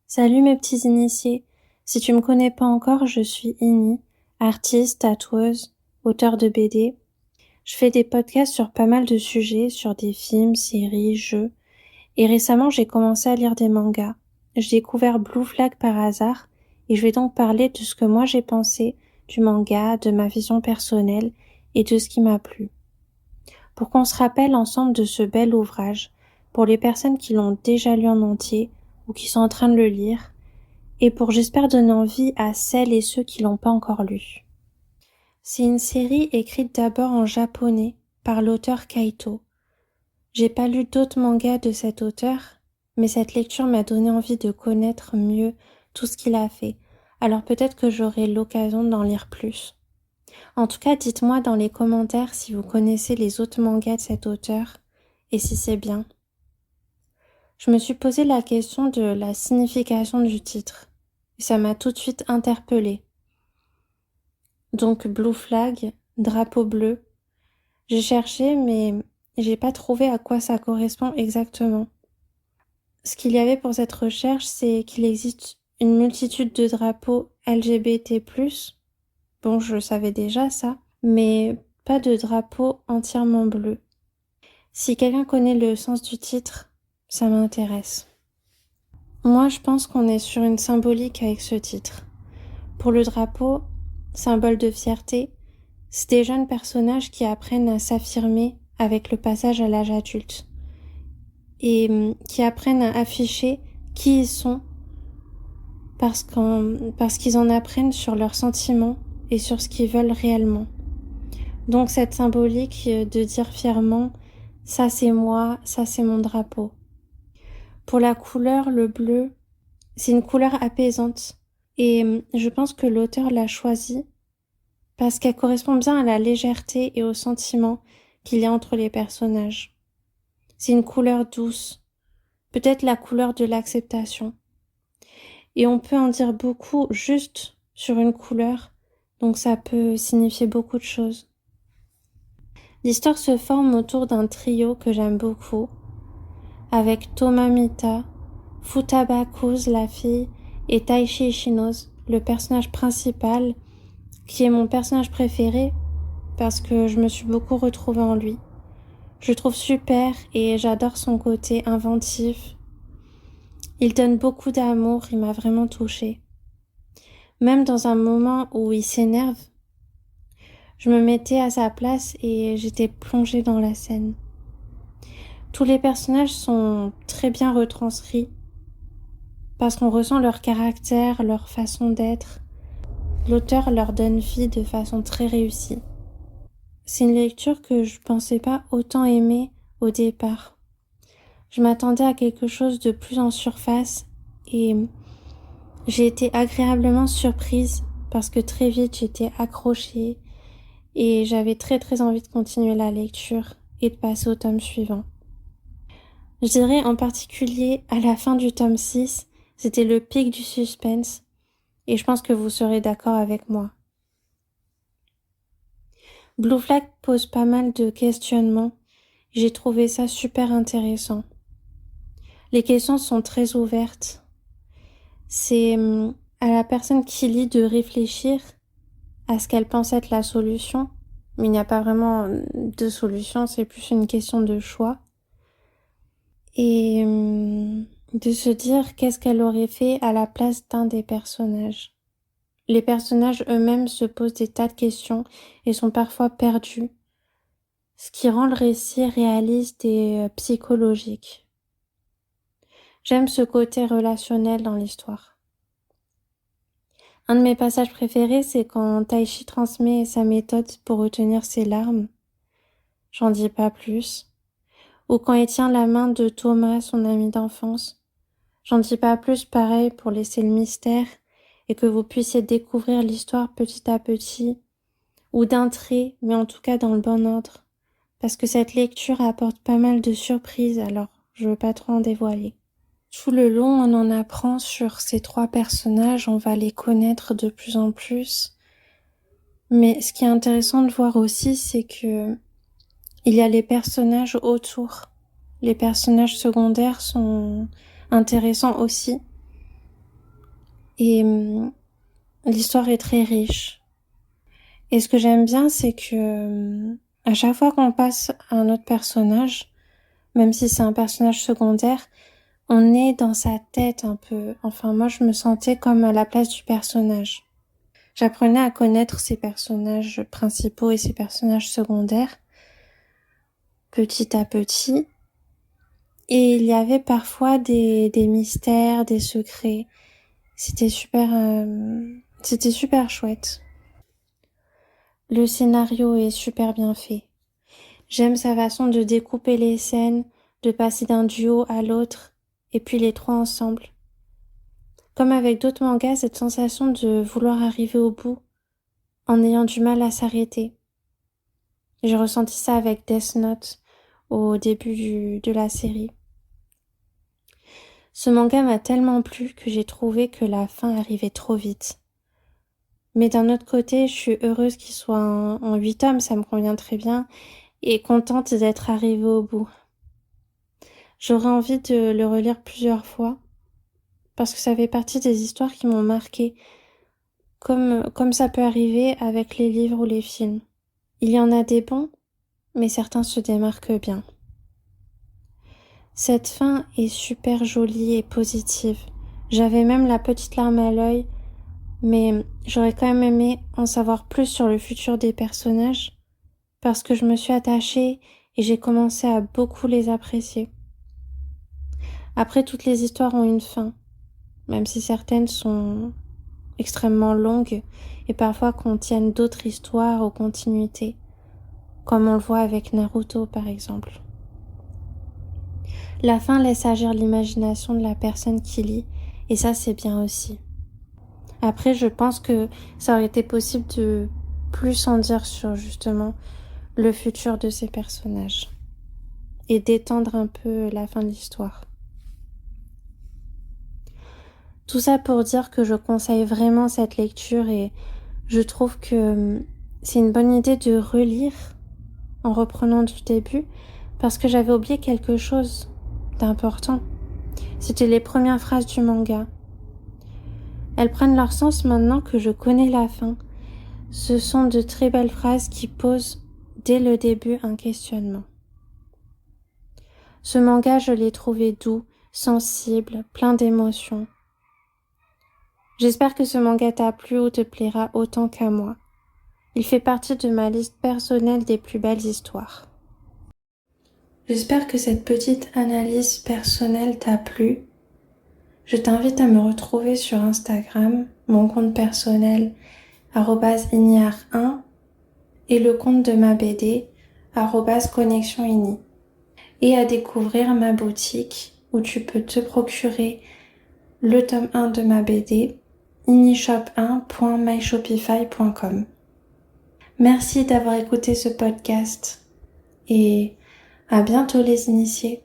Salut mes petits initiés. Si tu me connais pas encore, je suis Ini, artiste, tatoueuse, auteure de BD. Je fais des podcasts sur pas mal de sujets, sur des films, séries, jeux. Et récemment, j'ai commencé à lire des mangas. J'ai découvert Blue Flag par hasard et je vais donc parler de ce que moi j'ai pensé du manga, de ma vision personnelle et de ce qui m'a plu. Pour qu'on se rappelle ensemble de ce bel ouvrage, pour les personnes qui l'ont déjà lu en entier ou qui sont en train de le lire, et pour j'espère donner envie à celles et ceux qui l'ont pas encore lu. C'est une série écrite d'abord en japonais par l'auteur Kaito. J'ai pas lu d'autres mangas de cet auteur, mais cette lecture m'a donné envie de connaître mieux tout ce qu'il a fait. Alors peut-être que j'aurai l'occasion d'en lire plus. En tout cas, dites-moi dans les commentaires si vous connaissez les autres mangas de cet auteur et si c'est bien. Je me suis posé la question de la signification du titre. Et ça m'a tout de suite interpellée. Donc Blue Flag, drapeau bleu. J'ai cherché mais j'ai pas trouvé à quoi ça correspond exactement. Ce qu'il y avait pour cette recherche, c'est qu'il existe une multitude de drapeaux LGBT+. Bon, je savais déjà ça, mais pas de drapeau entièrement bleu. Si quelqu'un connaît le sens du titre, ça m'intéresse. Moi, je pense qu'on est sur une symbolique avec ce titre. Pour le drapeau, symbole de fierté, c'est des jeunes personnages qui apprennent à s'affirmer avec le passage à l'âge adulte et qui apprennent à afficher qui ils sont parce qu'ils en apprennent sur leurs sentiments et sur ce qu'ils veulent réellement. Donc cette symbolique de dire fièrement « ça c'est moi, ça c'est mon drapeau ». Pour la couleur, le bleu, c'est une couleur apaisante et je pense que l'auteur l'a choisie parce qu'elle correspond bien à la légèreté et au sentiment qu'il y a entre les personnages. C'est une couleur douce, peut-être la couleur de l'acceptation. Et on peut en dire beaucoup juste sur une couleur, donc ça peut signifier beaucoup de choses. L'histoire se forme autour d'un trio que j'aime beaucoup, avec Tomamita, Futaba Kuz, la fille, et Taishi Ishinoz, le personnage principal, qui est mon personnage préféré parce que je me suis beaucoup retrouvée en lui. Je le trouve super et j'adore son côté inventif. Il donne beaucoup d'amour, il m'a vraiment touchée. Même dans un moment où il s'énerve, je me mettais à sa place et j'étais plongée dans la scène. Tous les personnages sont très bien retranscrits parce qu'on ressent leur caractère, leur façon d'être. L'auteur leur donne vie de façon très réussie. C'est une lecture que je pensais pas autant aimer au départ. Je m'attendais à quelque chose de plus en surface et j'ai été agréablement surprise parce que très vite j'étais accrochée et j'avais très très envie de continuer la lecture et de passer au tome suivant. Je dirais en particulier à la fin du tome 6, c'était le pic du suspense et je pense que vous serez d'accord avec moi. Blue Flag pose pas mal de questionnements. J'ai trouvé ça super intéressant. Les questions sont très ouvertes. C'est à la personne qui lit de réfléchir à ce qu'elle pense être la solution. Mais il n'y a pas vraiment de solution, c'est plus une question de choix. Et de se dire qu'est-ce qu'elle aurait fait à la place d'un des personnages. Les personnages eux-mêmes se posent des tas de questions et sont parfois perdus, ce qui rend le récit réaliste et psychologique. J'aime ce côté relationnel dans l'histoire. Un de mes passages préférés, c'est quand Taishi transmet sa méthode pour retenir ses larmes. J'en dis pas plus. Ou quand il tient la main de Thomas, son ami d'enfance. J'en dis pas plus, pareil, pour laisser le mystère et que vous puissiez découvrir l'histoire petit à petit, ou d'un trait, mais en tout cas dans le bon ordre. Parce que cette lecture apporte pas mal de surprises, alors je veux pas trop en dévoiler. Tout le long, on en apprend sur ces trois personnages, on va les connaître de plus en plus. Mais ce qui est intéressant de voir aussi, c'est que il y a les personnages autour. Les personnages secondaires sont intéressants aussi. Et l'histoire est très riche. Et ce que j'aime bien, c'est que à chaque fois qu'on passe à un autre personnage, même si c'est un personnage secondaire, on est dans sa tête un peu. Enfin, moi, je me sentais comme à la place du personnage. J'apprenais à connaître ces personnages principaux et ces personnages secondaires, petit à petit. Et il y avait parfois des mystères, des secrets. C'était super chouette. Le scénario est super bien fait. J'aime sa façon de découper les scènes, de passer d'un duo à l'autre, et puis les trois ensemble. Comme avec d'autres mangas, cette sensation de vouloir arriver au bout, en ayant du mal à s'arrêter. J'ai ressenti ça avec Death Note, au début de la série. Ce manga m'a tellement plu que j'ai trouvé que la fin arrivait trop vite. Mais d'un autre côté, je suis heureuse qu'il soit en 8 tomes, ça me convient très bien, et contente d'être arrivée au bout. J'aurais envie de le relire plusieurs fois, parce que ça fait partie des histoires qui m'ont marquée, comme ça peut arriver avec les livres ou les films. Il y en a des bons, mais certains se démarquent bien. Cette fin est super jolie et positive. J'avais même la petite larme à l'œil, mais j'aurais quand même aimé en savoir plus sur le futur des personnages, parce que je me suis attachée et j'ai commencé à beaucoup les apprécier. Après, toutes les histoires ont une fin, même si certaines sont extrêmement longues et parfois contiennent d'autres histoires ou continuités, comme on le voit avec Naruto par exemple. La fin laisse agir l'imagination de la personne qui lit, et ça c'est bien aussi. Après, je pense que ça aurait été possible de plus en dire sur justement le futur de ces personnages et d'étendre un peu la fin de l'histoire. Tout ça pour dire que je conseille vraiment cette lecture et je trouve que c'est une bonne idée de relire en reprenant du début parce que j'avais oublié quelque chose d'important. C'était les premières phrases du manga. Elles prennent leur sens maintenant que je connais la fin. Ce sont de très belles phrases qui posent dès le début un questionnement. Ce manga, je l'ai trouvé doux, sensible, plein d'émotions. J'espère que ce manga t'a plu ou te plaira autant qu'à moi. Il fait partie de ma liste personnelle des plus belles histoires. J'espère que cette petite analyse personnelle t'a plu. Je t'invite à me retrouver sur Instagram, mon compte personnel @ignare1 et le compte de ma BD @connexionini et à découvrir ma boutique où tu peux te procurer le tome 1 de ma BD inishop1.myshopify.com. Merci d'avoir écouté ce podcast et à bientôt les initiés.